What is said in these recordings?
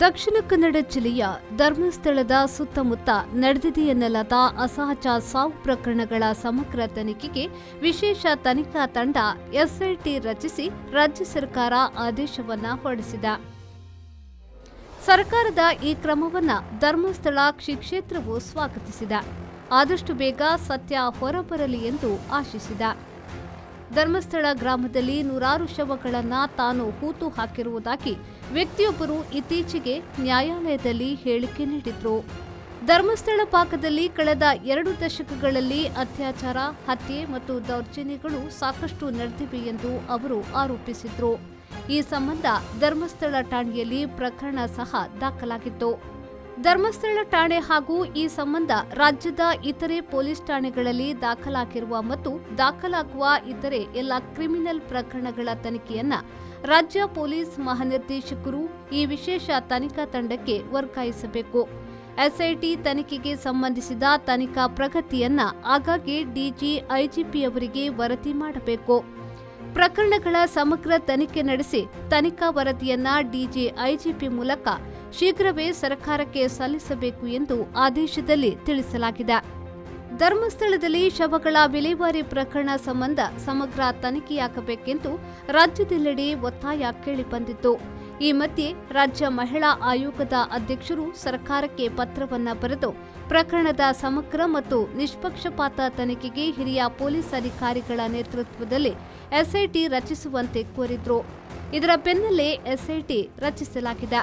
ದಕ್ಷಿಣ ಕನ್ನಡ ಜಿಲ್ಲೆಯ ಧರ್ಮಸ್ಥಳದ ಸುತ್ತಮುತ್ತ ನಡೆದಿದೆಯೆನ್ನಲಾದ ಅಸಹಜ ಸಾವು ಪ್ರಕರಣಗಳ ಸಮಗ್ರ ತನಿಖೆಗೆ ವಿಶೇಷ ತನಿಖಾ ತಂಡ ಎಸ್ಐಟಿ ರಚಿಸಿ ರಾಜ್ಯ ಸರ್ಕಾರ ಆದೇಶವನ್ನ ಹೊರಡಿಸಿದೆ. ಸರ್ಕಾರದ ಈ ಕ್ರಮವನ್ನು ಧರ್ಮಸ್ಥಳ ಕ್ಷೇತ್ರವು ಸ್ವಾಗತಿಸಿದೆ. ಆದಷ್ಟು ಬೇಗ ಸತ್ಯ ಹೊರಬರಲಿ ಎಂದು ಆಶಿಸಿದೆ. ಧರ್ಮಸ್ಥಳ ಗ್ರಾಮದಲ್ಲಿ ನೂರಾರು ಶವಗಳನ್ನು ತಾನು ಹೂತು ಹಾಕಿರುವುದಾಗಿ ವ್ಯಕ್ತಿಯೊಬ್ಬರು ಇತ್ತೀಚೆಗೆ ನ್ಯಾಯಾಲಯದಲ್ಲಿ ಹೇಳಿಕೆ ನೀಡಿದ್ರು. ಧರ್ಮಸ್ಥಳ ಭಾಗದಲ್ಲಿ ಕಳೆದ 2 ದಶಕಗಳಲ್ಲಿ ಅತ್ಯಾಚಾರ, ಹತ್ಯೆ ಮತ್ತು ದೌರ್ಜನ್ಯಗಳು ಸಾಕಷ್ಟು ನಡೆದಿವೆ ಎಂದು ಅವರು ಆರೋಪಿಸಿದ್ರು. ಈ ಸಂಬಂಧ ಧರ್ಮಸ್ಥಳ ಠಾಣೆಯಲ್ಲಿ ಪ್ರಕರಣ ಸಹ ದಾಖಲಾಗಿತ್ತು. ಧರ್ಮಸ್ಥಳ ಠಾಣೆ ಹಾಗೂ ಈ ಸಂಬಂಧ ರಾಜ್ಯದ ಇತರೆ ಪೊಲೀಸ್ ಠಾಣೆಗಳಲ್ಲಿ ದಾಖಲಾಗಿರುವ ಮತ್ತು ದಾಖಲಾಗುವ ಇತರೆ ಎಲ್ಲ ಕ್ರಿಮಿನಲ್ ಪ್ರಕರಣಗಳ ತನಿಖೆಯನ್ನ ರಾಜ್ಯ ಪೊಲೀಸ್ ಮಹಾನಿರ್ದೇಶಕರು ಈ ವಿಶೇಷ ತನಿಖಾ ತಂಡಕ್ಕೆ ವರ್ಗಾಯಿಸಬೇಕು. ಎಸ್ಐಟಿ ತನಿಖೆಗೆ ಸಂಬಂಧಿಸಿದ ತನಿಖಾ ಪ್ರಗತಿಯನ್ನ ಆಗಾಗ್ಗೆ ಡಿಜಿ, ಐಜಿಪಿಯವರಿಗೆ ವರದಿ ಮಾಡಬೇಕು. ಪ್ರಕರಣಗಳ ಸಮಗ್ರ ತನಿಖೆ ನಡೆಸಿ ತನಿಖಾ ವರದಿಯನ್ನ ಡಿಜಿ, ಐಜಿಪಿ ಮೂಲಕ ಶೀಘ್ರವೇ ಸರ್ಕಾರಕ್ಕೆ ಸಲ್ಲಿಸಬೇಕು ಎಂದು ಆದೇಶದಲ್ಲಿ ತಿಳಿಸಲಾಗಿದೆ. ಧರ್ಮಸ್ಥಳದಲ್ಲಿ ಶವಗಳ ವಿಲೇವಾರಿ ಪ್ರಕರಣ ಸಂಬಂಧ ಸಮಗ್ರ ತನಿಖೆಯಾಗಬೇಕೆಂದು ರಾಜ್ಯದೆಲ್ಲೆಡೆ ಒತ್ತಾಯ ಕೇಳಿಬಂದಿತ್ತು. ಈ ಮಧ್ಯೆ ರಾಜ್ಯ ಮಹಿಳಾ ಆಯೋಗದ ಅಧ್ಯಕ್ಷರು ಸರ್ಕಾರಕ್ಕೆ ಪತ್ರವನ್ನ ಬರೆದು ಪ್ರಕರಣದ ಸಮಗ್ರ ಮತ್ತು ನಿಷ್ಪಕ್ಷಪಾತ ತನಿಖೆಗೆ ಹಿರಿಯ ಪೊಲೀಸ್ ಅಧಿಕಾರಿಗಳ ನೇತೃತ್ವದಲ್ಲಿ ಎಸ್ಐಟಿ ರಚಿಸುವಂತೆ ಕೋರಿದ್ರು. ಇದರ ಬೆನ್ನಲ್ಲೇ ಎಸ್ಐಟಿ ರಚಿಸಲಾಗಿದೆ.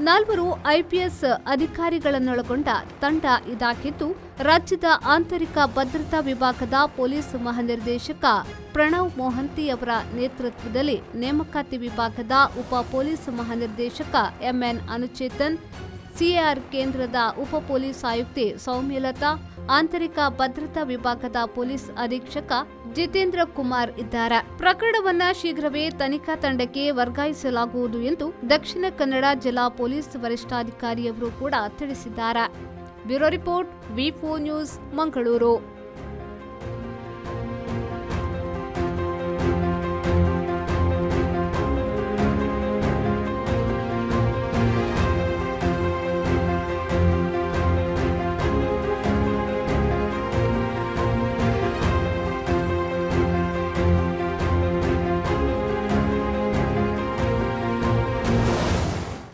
4 ಐಪಿಎಸ್ ಅಧಿಕಾರಿಗಳನ್ನೊಳಗೊಂಡ ತಂಡ ಇದಾಗಿದ್ದು, ರಾಜ್ಯದ ಆಂತರಿಕ ಭದ್ರತಾ ವಿಭಾಗದ ಪೊಲೀಸ್ ಮಹಾನಿರ್ದೇಶಕ ಪ್ರಣವ್ ಮೊಹಂತಿ ಅವರ ನೇತೃತ್ವದಲ್ಲಿ ನೇಮಕಾತಿ ವಿಭಾಗದ ಉಪ ಪೊಲೀಸ್ ಮಹಾನಿರ್ದೇಶಕ ಎಂಎನ್ ಅನುಚೇತನ್, ಸಿಆರ್ ಕೇಂದ್ರದ ಉಪ ಪೊಲೀಸ್ ಆಯುಕ್ತೆ ಸೌಮ್ಯಲತಾ, ಆಂತರಿಕ ಭದ್ರತಾ ವಿಭಾಗದ ಪೊಲೀಸ್ ಅಧೀಕ್ಷಕ ಜಿತೇಂದ್ರ ಕುಮಾರ್ ಇದ್ದಾರೆ. ಪ್ರಕರಣವನ್ನ ಶೀಘ್ರವೇ ತನಿಖಾ ತಂಡಕ್ಕೆ ವರ್ಗಾಯಿಸಲಾಗುವುದು ಎಂದು ದಕ್ಷಿಣ ಕನ್ನಡ ಜಿಲ್ಲಾ ಪೊಲೀಸ್ ವರಿಷ್ಠಾಧಿಕಾರಿಯವರು ಕೂಡ ತಿಳಿಸಿದ್ದಾರೆ. ಬ್ಯೂರೋ ರಿಪೋರ್ಟ್, ವಿ4 ನ್ಯೂಸ್, ಮಂಗಳೂರು.